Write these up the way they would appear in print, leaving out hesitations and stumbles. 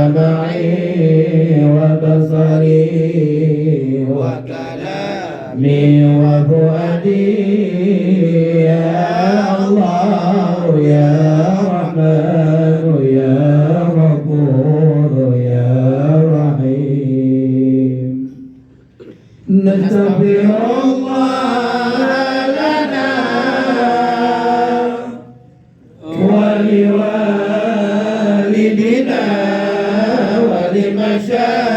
وسمعي وبصري وكلامي وفؤادي يا الله يا رحمن يا غفور يا رحيم نستغفر الله لنا ولوالدنا ولمشايخنا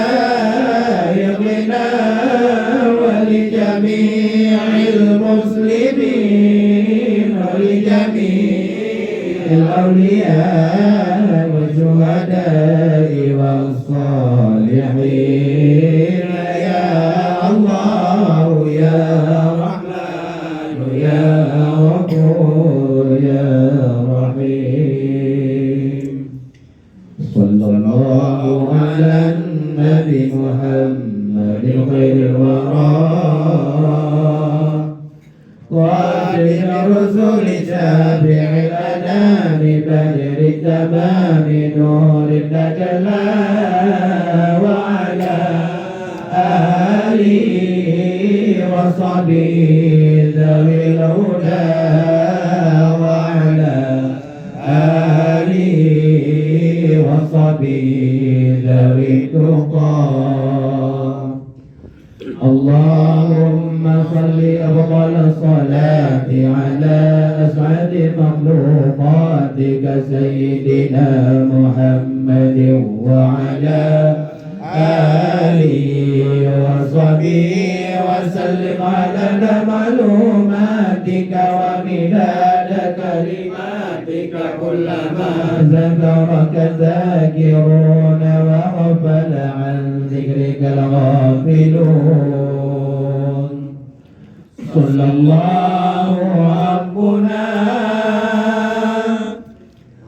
ولجميع المسلمين ولجميع الأولياء والشهداء والصالحين يا الله يا رحمن يا غفور يا رحيم صلى الله على النبي محمد خير الورى قائد الرسل شافع الأنام بدر التمام نور التجلى وعلى آله وصحبه ذوي الهدى وعلى آله وصحبه ذوي التقى اللهم صل أفضل الصلاة على أسعد مخلوقاتك سيدنا محمد وعلى آله وصحبه وسلم عدد معلوماتك ومداد كلماتك كلما ذكرك الذاكرون وغفل عن ذكرك الغافلون صلى الله ربنا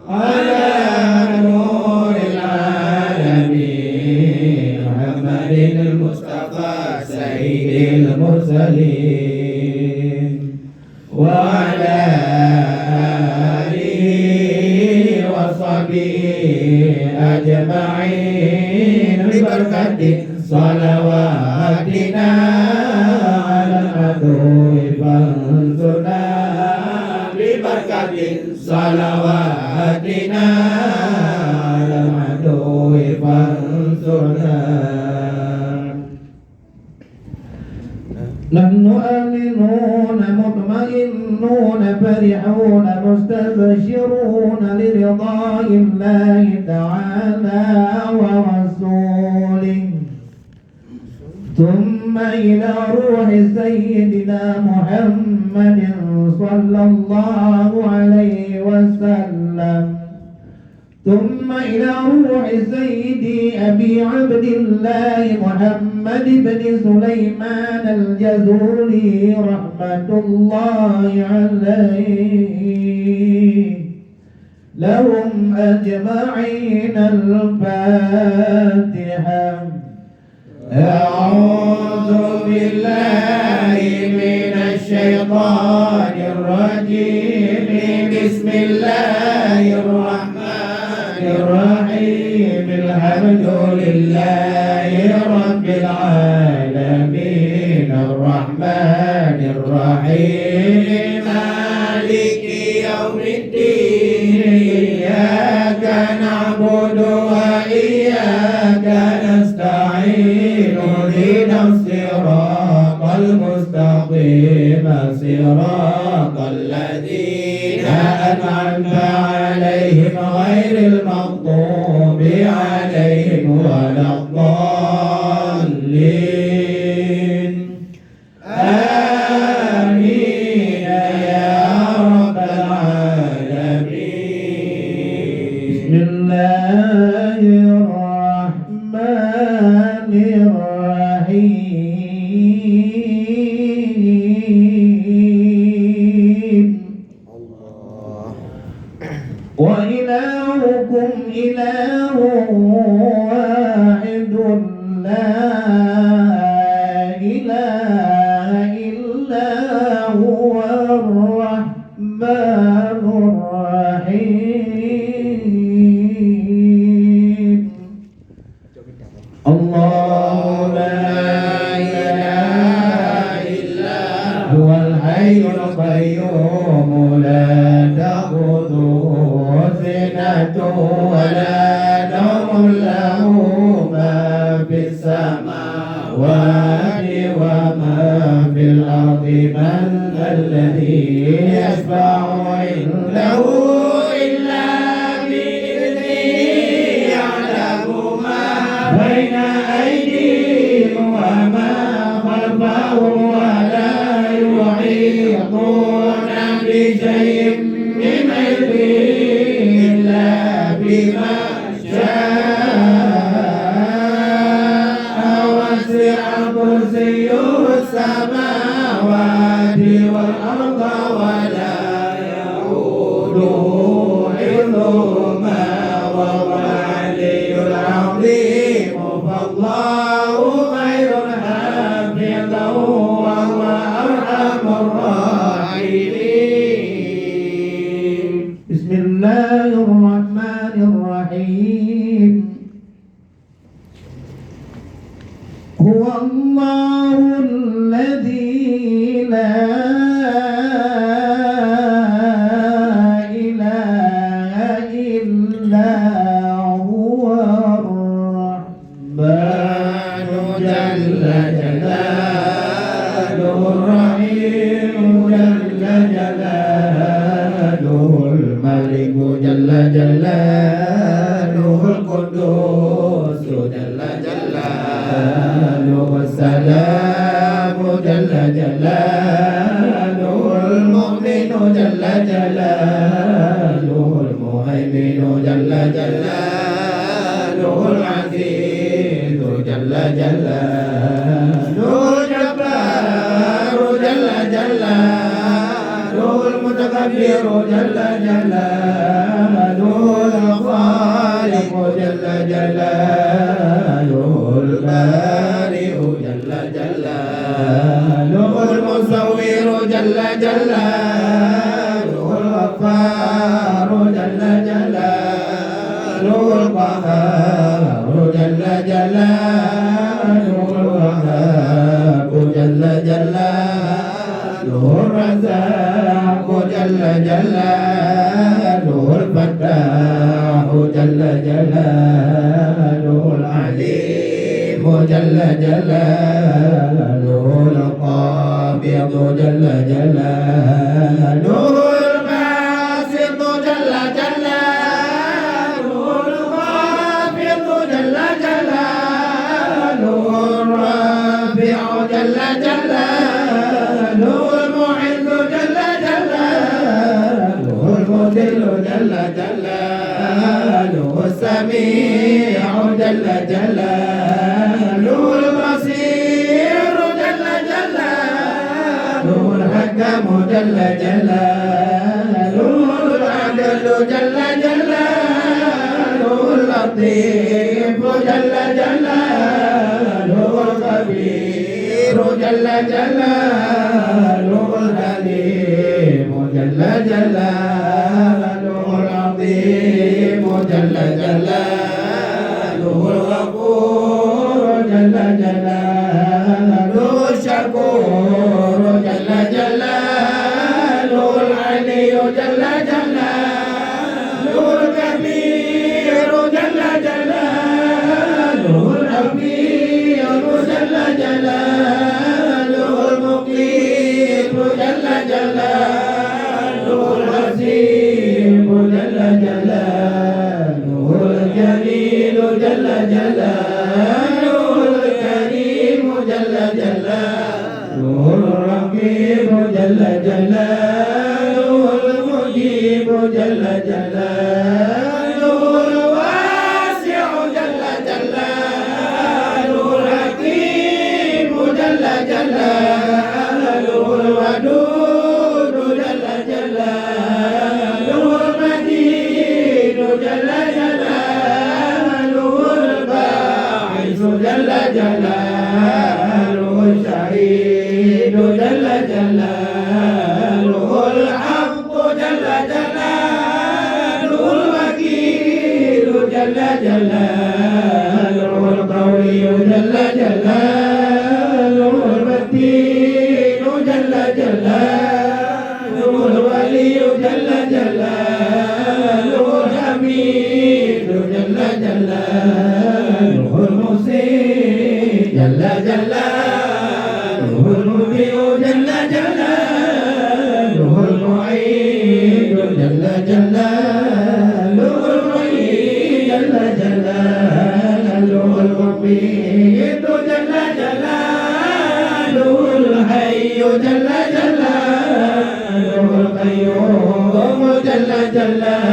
على نور العالمين محمد المصطفى سيد المرسلين وعلى آله وصحبه أجمعين ببركة صلواتنا على العدو فانصرنا ببركة صلواتنا على العدو فانصرنا نحن آمنون مطمئنون فرحون مستبشرون لرضاء الله تعالى ورسوله ثم إلى روح سيدنا محمد صلى الله عليه وسلم ثم إلى روح سيدي أبي عبد الله محمد بن سليمان الجزوري رحمة الله عليه لهم أجمعين الفاتحة أعوذ بالله من الشيطان الرجيم بسم الله الرحمن الرحيم الحمد لله رب العالمين الرحمن الرحيم مالك يوم الدين إياك نعبد وإياك نستعين اهدنا الصراط المستقيم صراط الذين أنعمت عليهم غير المغضوب عليهم ولا الضالين آمين يا رب العالمين بسم الله الرحمن الرحيم وإلهكم إله واحد لا إله إلا هو الرحمن الرحيم ولا نوم له ما في السماوات وما في الأرض من الذي يشفع عنده إلا بإذنه يعلم ما بين أيديهم وما خلفهم ولا يحيطون بشيء من علمه إلا بما شاء وسع كرسيه السماوات والأرض ولا يؤوده حفظهما وهو العلي العظيم فالله خير حافظا وهو أرحم الراحمين. بسم الله الرحمن الرحيم. هو الله الذي لا إله إلا هو الرحمن جل جلاله الرحيم جل جلاله الملك جل جلاله القدوس جل جلاله السلام جل جلاله المؤمن جل جلاله المهيمن جل جلاله العزيز جل جلاله الجبار جل جلاله المتكبر جل جلاله الخالق جل جلاله البارئ جل جلاله المصور جل جلاله الغفار جل جلاله القهار جل جلاله الوهاب جل جلاله الرزاق جل جلاله الفتاح جل جلاله العليم جل جلاله القابض جل جلاله الباسط جل جلاله الخافض جل جلاله الرافع جل جلاله المعز جل جلاله المذل جل جلاله السميع جل جلاله البصير جل جلاله الحكم جل جلاله العدل جل جلاله اللطيف جل جلاله الخبير جل جلاله الحليم جل جلاله العظيم جل جلاله الغفور جل جلاله الشكور جل جلاله العلي جل جلاله الكبير جل جلاله الحفيظ جل جلاله المقيم جل جلاله العزيز جل جلاله الجليل جل جلاله الكريم جل جلاله الرقيب جل جلاله المجيب جل جلاله الواسع جل جلاله الحكيم جل جلاله الودود جل جلاله المجيد جل جلاله الباعث جل جلاله الشهيد جل جلاله الحق جل جلاله الوكيل جل جلاله القوي جل جلاله المتين جل جلاله الولي جل جلاله الحميد جل جلاله المحسن جل جلاله المبدئ جل جلاله المعيد جل جلاله المعيد جل جلاله المميت جل جلاله الحي جل جلاله القيوم جل جلاله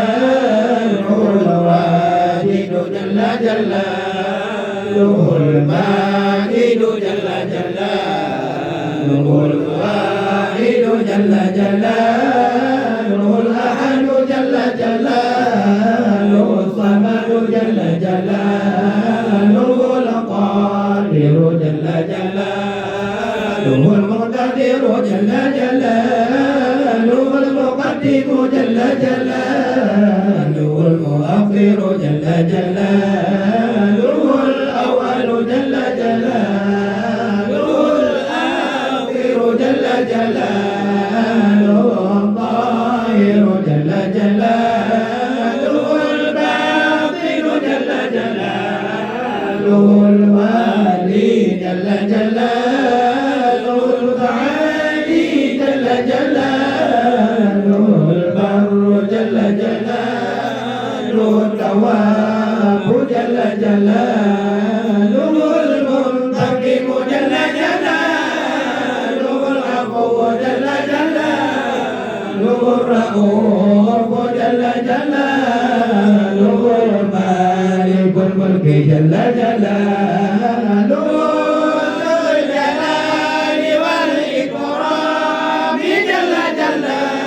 الواجد جل جلاله الماجد جل جلاله الواحد جل جلاله الأحد جل جلاله الصمد جل جلاله القادر جل جلاله المقتدر جل جلاله المقدم جل جلاله المؤخر جل جلاله الأول جل جلاله الآخر جل جلاله الظاهر جل جلاله الباطن جل جلاله الوالي جل جلاله المتعالي جل جلاله البر جل جلاله التواب جل جلاله المنتقم جل جلاله العفو جل جلاله الرؤوف جل جلاله مالك الملك جل جلاله ذو الجلال والإكرام جل جلاله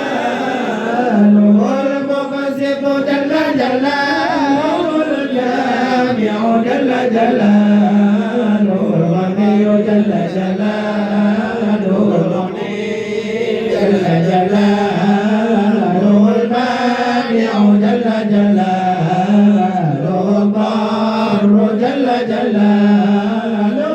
المقسط جل جلاله الجامع جل جلاله الغني جل جلاله الرحيم جل جلاله المانع جل جلاله الضار جل جلاله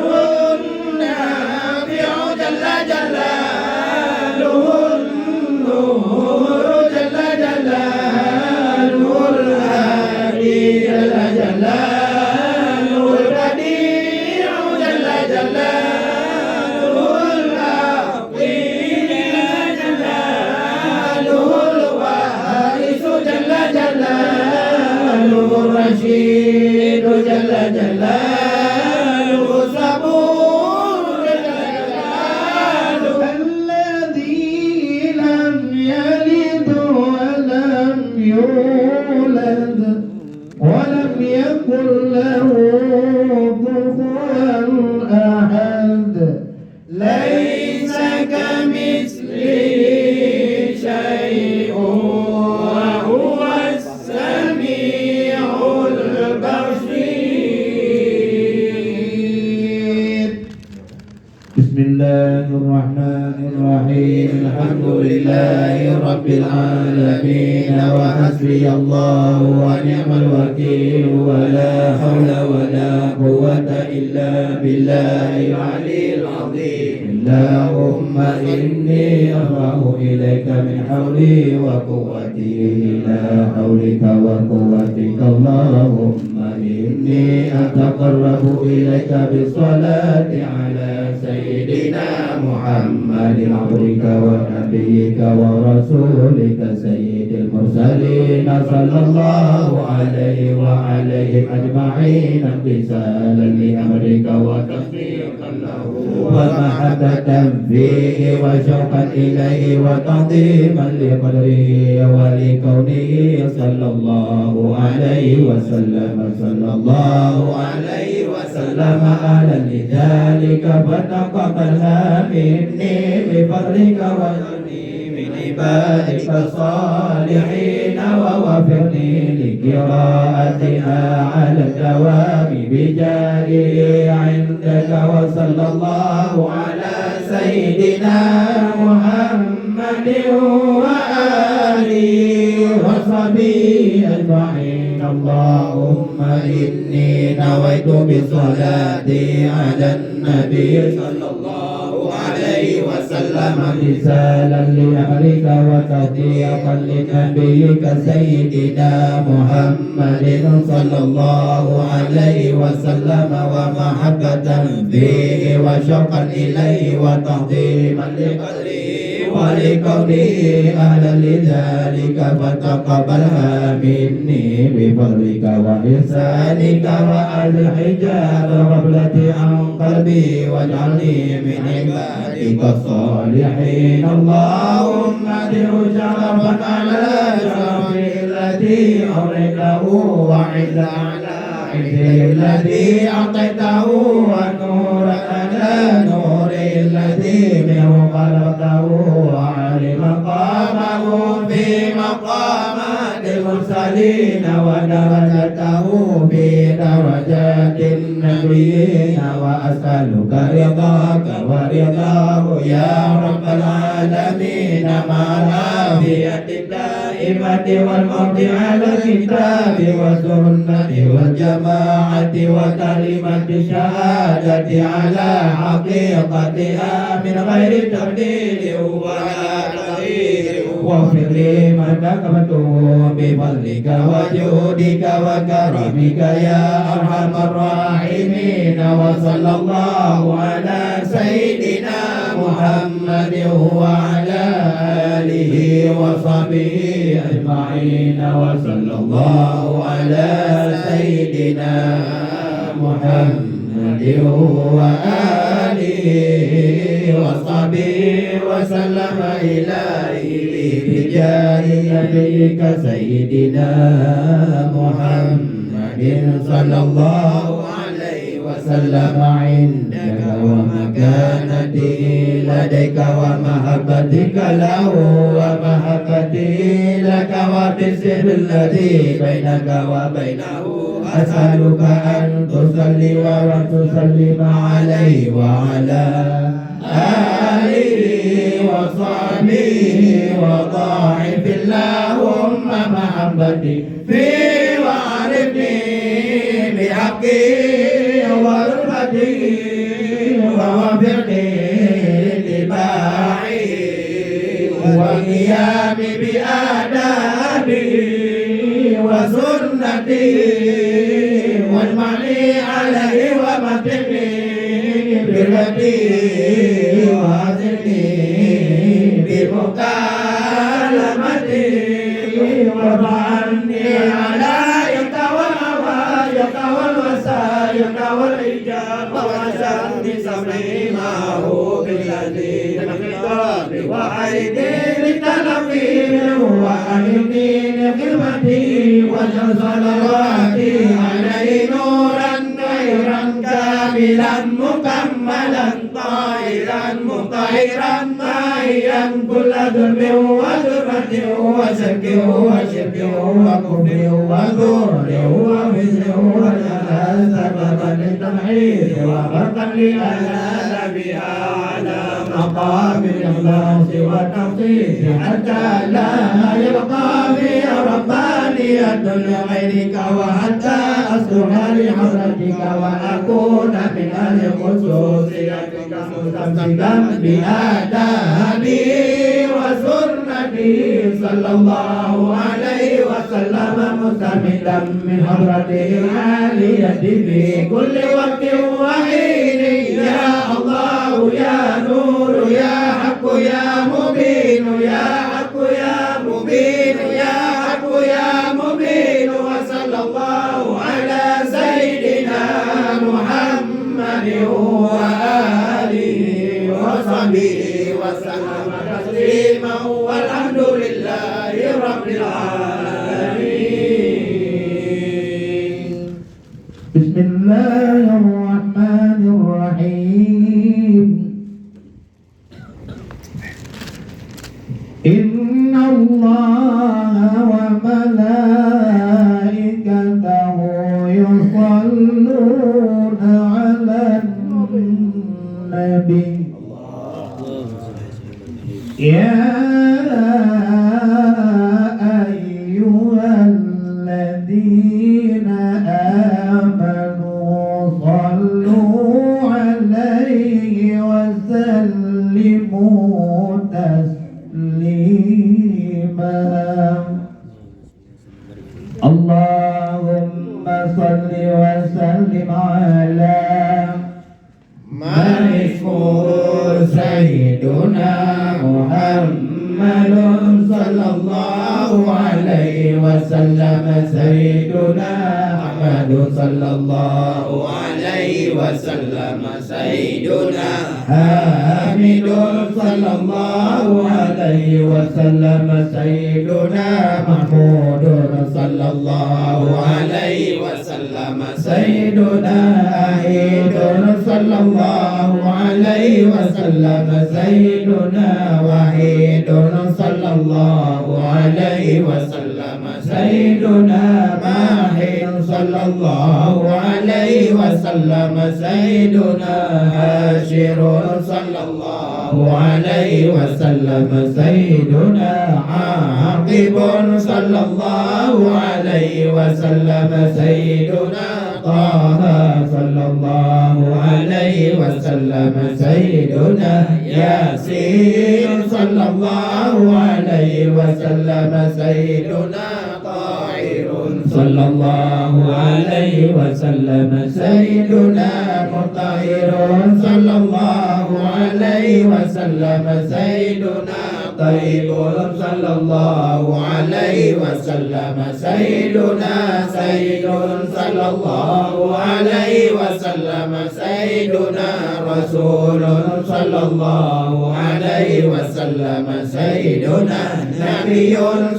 النافع جل جلاله النور جل جلاله الهادي جل جلاله البديع جل جلاله العظيم جل جلاله الوارث جل جلاله الرشيد جل جلاله الصبور جل جلاله الذي لم يلد ولم يولد ولم يكن له كفوا أحد ليس كمثله شيء وهو السميع البصير. بسم الله الرحمن الرحيم الحمد لله رب العالمين وحسبي الله ونعم الوكيل ولا حول ولا قوة إلا بالله العلي العظيم. اللهم إني أبرأ إليك من حولي وقوتي إلى حولك وقوتك. اللهم إني أتقرب إليك بالصلاة على سيدنا محمد عبدك ونبيك ورسولك سيد المرسلين صلى الله عليه وعليهم أجمعين امتثالا لأمرك وتصديقا له ومحبة فيه وشوقا إليه وتعظيما لقدره ولكونه صلى الله عليه وسلم صلى الله عليه وسلم على لذلك فتقبلها مني بفضلك وجودك من عبادك الصالحين ووفقني لقراءتها على الدوام بجاهه عندك. وصلى الله على سيدنا محمد وآله وصحبه أجمعين. اللهم إني نويت بالصلاة على النبي صلى الله عليه عليه وسلم رسالا لأهلك وتوفيقا لنبيك سيدنا محمد صلى الله عليه وسلم ومحبة فيه وشوقا إليه وتعظيما لقدره ولكونه أهلا لذلك فتقبلها مني بفضلك وإحسانك وأزل حجاب الغفلة عن قلبي واجعلني من عبادك الصالحين اللهم ادعو شرفا على شرف الذي أريده وعز على عزه الذي أعطيته ونور على نور الذي منه خلقته وعلي مقامه في مقامات المرسلين ودرجته في درجات النبيين وأسألك رضاك ورضاه يا رب العالمين مع العافية الدائمة والموت على الكتاب والسنة والجماعة وكلمة الشهادة على حقيقتها من غير تبديل ولا تغيير واغفر لي ما كتبته بفضلك وجودك وكرمك يا أرحم الراحمين وصلى الله على سيدنا محمد وعلى آله وصحبه أجمعين وصلى الله على سيدنا محمد وآله وصحبه وسلم إليه بجاه نبيك سيدنا محمد صلى الله عليه وسلم عندك ومكانته لديك ومحبتك له ومحبته لك وبالسر الذي بينك وبينه أسألك أن تصلي وتسلم عليه وعلى آله وصحبه وضاعف اللهم محبتي في وعرفني بحقه ورحمته ووفقه لباعه وقيامي بآدابه وسنته واجمعني عليه ومتعني برحمته وأعزني بمكالمته وارض عني على يدك والهوايك والوسائك والإجابة وأسأل بسمعي معه بالذي بالخطاب وأيدي للتلقي وأهدي لخدمتي واجعل صلواتي عليه نورا غيرا كاملا مكملا طائرا مطهرا مائيا كل ظلم وظلمة وشك وشرك وكفر وزور وفزر وجلال سببا للتمحيص وغرقا لأهل بها على مقام الإخلاص والتخصيص حتى لا يبقى في ربانية لغيرك وحتى أصلح لحضرتك وأكون من أهل خصوصيتك مستمسكا بآدابه وسنته صلى الله عليه وسلم مستمدا من حضرته العالية في كل وقت وحين يا الله يا نور يا حق يا مبين يا حق يا مبين يا حق يا مبين وصلى الله على سيدنا محمد وآله وصحبه وسلم تسليما والحمد لله رب العالمين. بسم الله الرحمن الرحيم. إن الله وملائكته يصلون على النبي يا أيها الذين آمنوا صلوا عليه وسلموا صل وسلم على من اسمه سيدنا محمد صلى الله عليه وسلم سيدنا أحمد صلى الله عليه وسلم سيدنا حامد صلى الله عليه وسلم سيدنا محمود صلى الله عليه وسلم سيدنا أحيد صلى الله عليه وسلم سيدنا وحيد صلى الله عليه وسلم سيدنا ماحٍ صلى الله عليه وسلم سيدنا هاشر صلى الله عليه وسلم سيدنا عاقب صلى الله عليه وسلم سيدنا طه صلى الله عليه وسلم سيدنا ياسين صلى الله عليه وسلم سيدنا طاهر صلى الله عليه وسلم سيدنا مطهر صلى الله عليه وسلم سيدنا طيب صلى الله عليه وسلم سيدنا سيد صلى الله عليه وسلم سيدنا رسول صلى الله عليه وسلم سيدنا نبي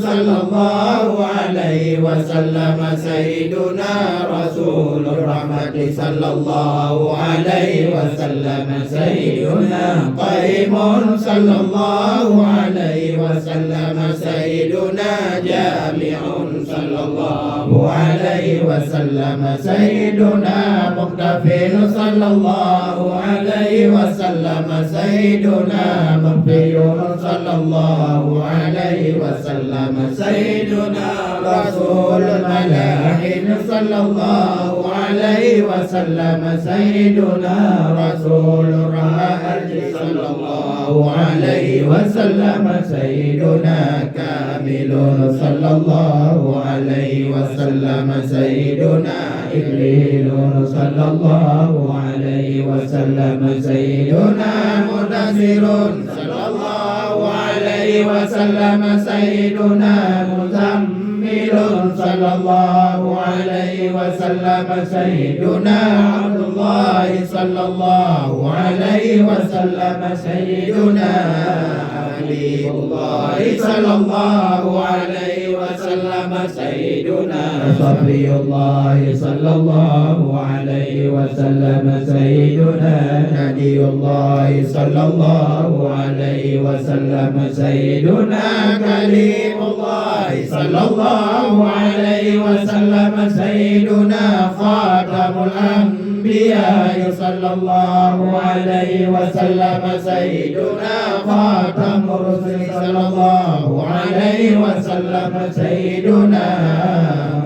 صلى الله عليه وسلم سيدنا رسول الرحمة صلى الله عليه وسلم سيدنا قيم صلى الله عليه وسلم سيدنا جامع صلى الله عليه وسلم سيدنا مقتفل صلى الله عليه وسلم سيدنا مغفر صلى الله عليه وسلم سيدنا رسول الملاحم صلى الله عليه وسلم سيدنا رسول الرحمة صلى الله عليه وسلم سيدنا كامل صلى الله عليه وسلم سيدنا إبريل صلى الله عليه وسلم سيدنا مدثر صلى الله عليه وسلم سيدنا مزمل صلى الله عليه وسلم سيدنا عبد الله صلى الله عليه وسلم سيدنا حبيب الله صلى الله عليه وسلم سيدنا صفي الله صلى الله عليه وسلم سيدنا نبي الله صلى الله عليه وسلم سيدنا كليم الله صلى الله عليه وسلم سيدنا خاتم الأنبياء صلى الله عليه وسلم سيدنا خاتم الرسل صلى الله عليه وسلم سيدنا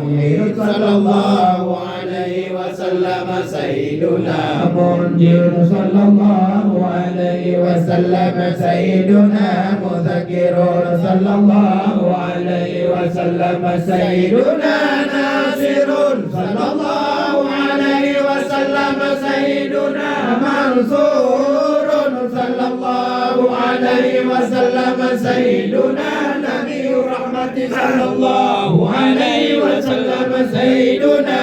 محمد صلى الله عليه وسلم سيدنا منجر صلى الله عليه وسلم سيدنا مذكر صلى الله عليه وسلم سيدنا ناصر صلى الله عليه وسلم سيدنا منصور صلى الله عليه وسلم سيدنا نبي الرحمة صلى الله عليه وسلم سيدنا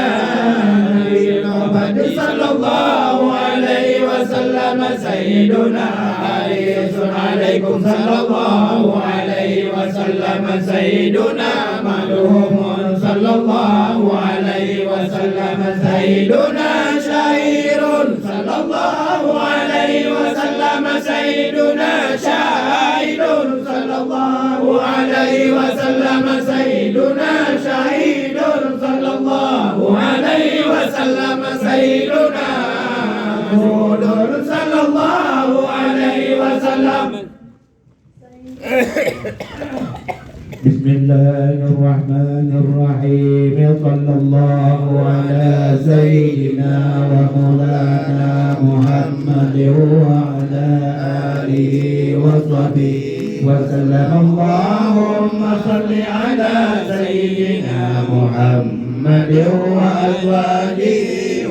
نبي الرحمة صلى الله عليه وسلم سيدنا حريص عليكم صلى الله عليه وسلم سيدنا ملوم صلى الله عليه وسلم سيدنا شهير صلى الله عليه وسلم سيدنا شاهد صلى الله عليه وسلم سيدنا شهيد صلى الله عليه وسلم سيدنا هود صلى الله عليه وسلم. بسم الله الرحمن الرحيم. صلى الله على سيدنا ومولانا محمد وعلى آله وصحبه وسلم. اللهم صل على سيدنا محمد محمد وأزواجه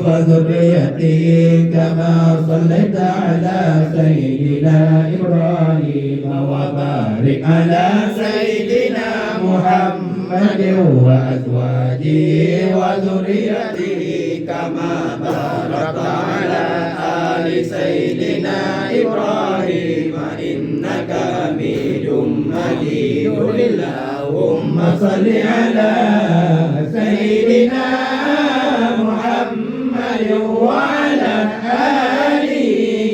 وذريته كما صليت على سيدنا إبراهيم وبارك على سيدنا محمد وأزواجه وذريته كما باركت على آل سيدنا إبراهيم إنك حميد مجيد اللهم صل على سيدنا محمد وعلى آله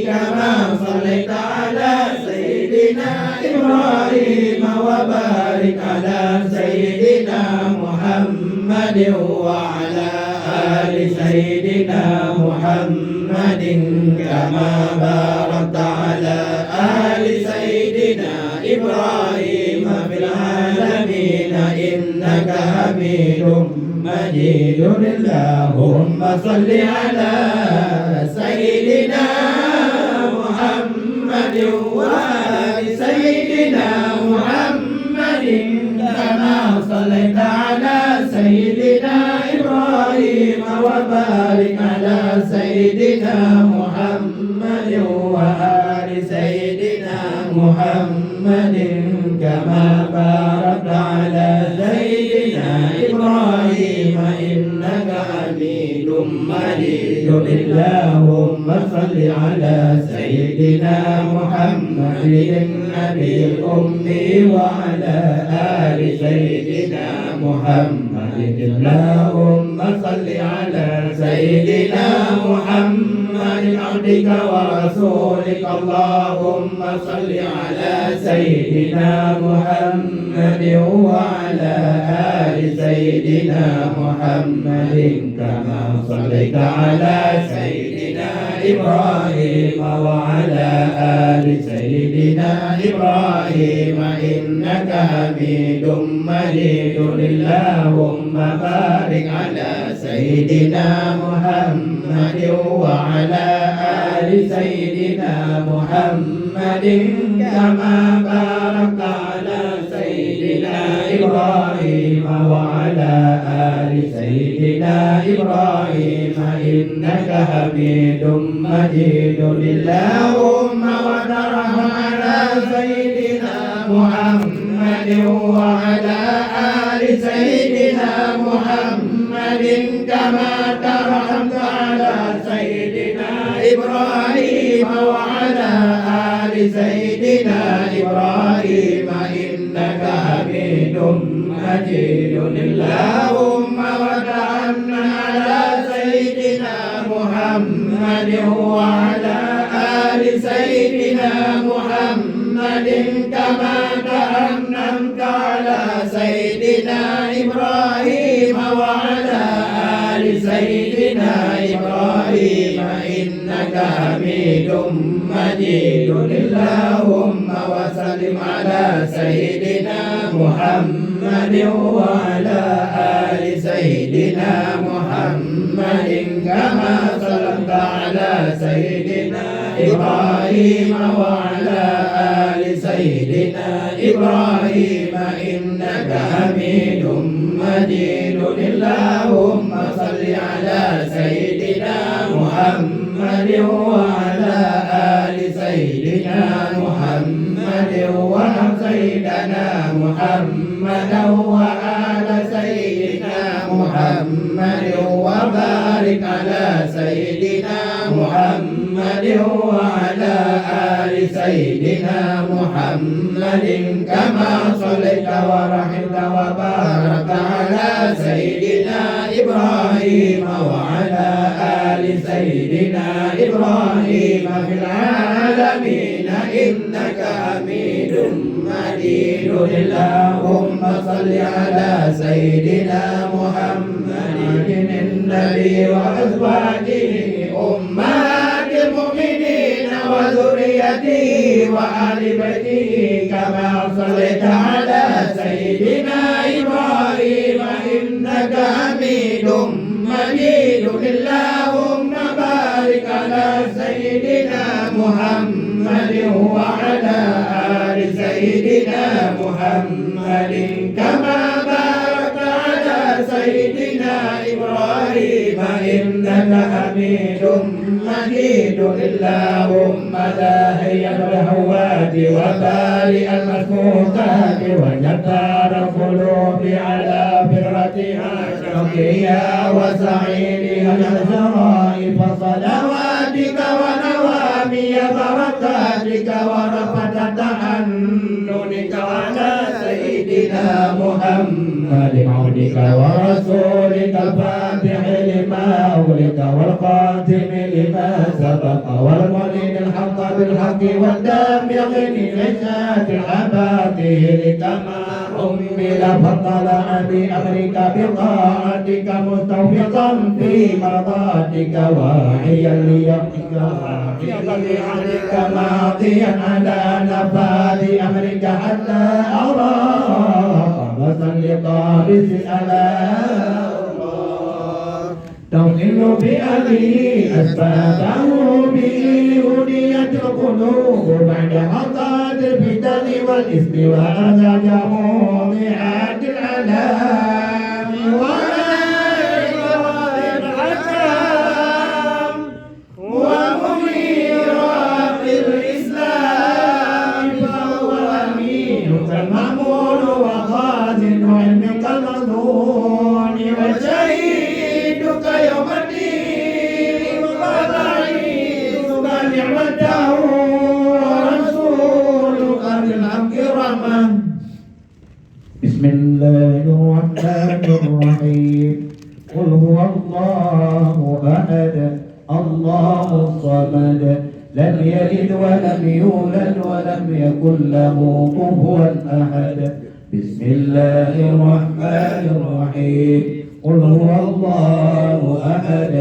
كما صليت على سيدنا إبراهيم وبارك على سيدنا محمد وعلى آل سيدنا محمد كما باركت على آل سيدنا إبراهيم في العالمين إنك حميد مجيد اللهم صل على سيدنا محمد وآل سيدنا محمد كما صليت على سيدنا إبراهيم وبارك على سيدنا محمد وآل سيدنا محمد كما باركت على سيدنا إبراهيم إنك حميد مجيد اللهم صل على سيدنا محمد النبي الأمي وعلى آل سيدنا محمد اللهم صل على سيدنا محمد عبدك ورسولك اللهم صل على سيدنا محمد وعلى آل سيدنا محمد كما صليت على سيدنا إبراهيم وعلى آل سيدنا إبراهيم إنك حميد مجيد اللهم بارك على سيدنا محمد وعلى آل سيدنا محمد كما باركت على سيدنا إبراهيم وعلى آل سيدنا إبراهيم إنك حميد مجيد اللهم وبارك على سيدنا محمد وعلى آل سيدنا محمد كما ترحمت على سيدنا إبراهيم وعلى آل سيدنا إبراهيم إنك حميد مجيد اللهم وجعلنا على سيدنا محمد وعلى آل سيدنا محمد كما أنعمت على سيدنا إبراهيم وعلى آل سيدنا إبراهيم إنك حميد مجيد اللهم وسلم على سيدنا محمد وعلى آل سيدنا محمد كما صليت على سيدنا إبراهيم وعلى آل سيدنا إبراهيم إنك حميد مجيد اللهم صل على سيدنا محمد وعلى آل سيدنا محمد وعلى سيدنا محمد وآل سيدنا محمد وبارك على سيدنا محمد وعلى آل سيدنا محمد كما صليت ورحمت وبارك على سيدنا إبراهيم وعلى آل سيدنا إبراهيم في العالمين إنك حميد مجيد اللهم صل على سيدنا محمد النبي وأزواجه أمهات المؤمنين وذريته وآل بيته كما صليت على سيدنا إبراهيم إنك حميد مجيد اللهم بارك على سيدنا محمد وعلى آل سيدنا محمد كما باركت على سيدنا إبراهيم إنك حميد مجيد اللهم داعي الهوات وبارئ المسموكات وجبار القلوب على فرتها شقيا وسعيدها الجرائف صلواتك ونوامي بركاتك ورفة تحننك على سيدنا محمد عبدك ورسولك الفاتح لما أغلق والخاتم لما سبق والمعلن الحق بالحق والدامغ لعزات الأباطيل كما حمل فطلع بأمرك بطاعتك مستوفقا في مرضاتك واعيا ليقك بعدك ماضيا على نفاذ أمرك حتى أراك وصل قابس الألام تضل بأبي أسبابه به هديت القلوب بعد حصاد الفتن والإثم وأزعج موضعات العلام وإكرام الحكام ومنير في الإسلام فهو أمينك المأمون وخازن علمك المظنون وشهيدك يوم الدين وضعيفك نعمته ورسولك بالحق رحمة. بسم الله الرحمن الرحيم قل هو الله أحد الله الصمد لم يلد ولم يولد ولم يكن له كفوا أحد. بسم الله الرحمن الرحيم قل هو الله أحد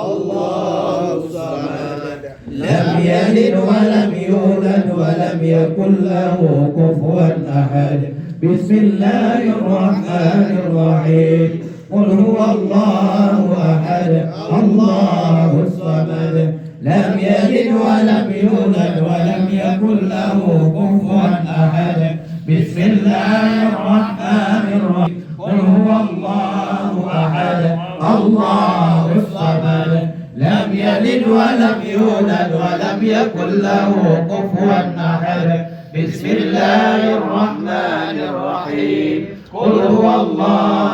الله الصمد لم يلد ولم يولد ولم يكن له كفوا أحد. بسم الله الرحمن الرحيم قل هو الله أحد الله الصمد لم يلد ولم يولد ولم يكن له كفوا أحد. بسم الله الرحمن الرحيم قل هو الله أحد الله الصمد لم يلد ولم يولد ولم يكن له كفوا أحد. بسم الله الرحمن الرحيم قل هو الله